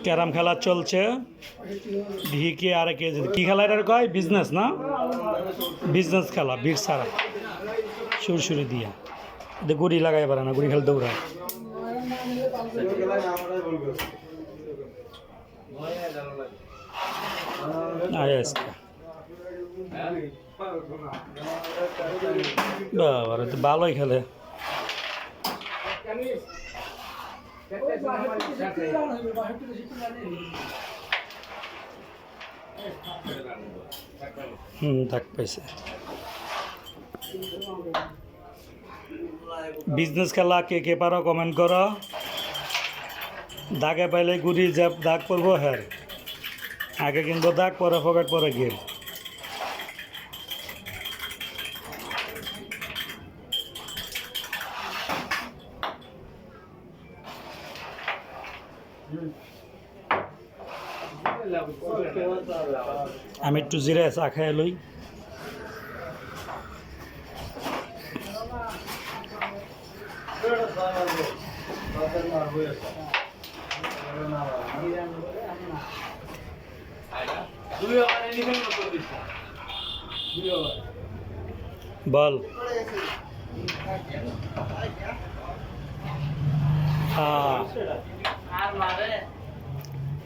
carrom খেলা চলছে V K আর কে কি খেলা এটার কয় বিজনেস না বিজনেস খেলা বীর সারা সুরসুরি দিয়া গুড়ি লাগাই পারে না গুড়ি খেলে দৌড়ায় বাবা তো ভালোই খেলে থাক পাইছে বিজনেস খেলা কে কে পারো কমেন্ট করো দাগে পাইলে গুড়ি যে দাগ পড়বো হ্যাঁ আগে কিনবো দাগ পরে পকেট পরে গেম আমি একটু জিরে চা খাই লই বল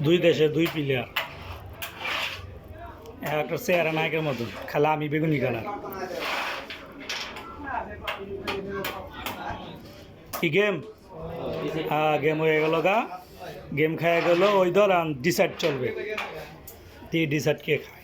দুই দেশে দুই প্লেয়ার একটা চেয়ারা নায়কের মতন খেলা আমি বেগুনি কালার কি গেম গেম হয়ে গেল গা গেম খাইয়া গেল ওই ধর ডিসাইড চলবে তুই ডিসাইড কে খায়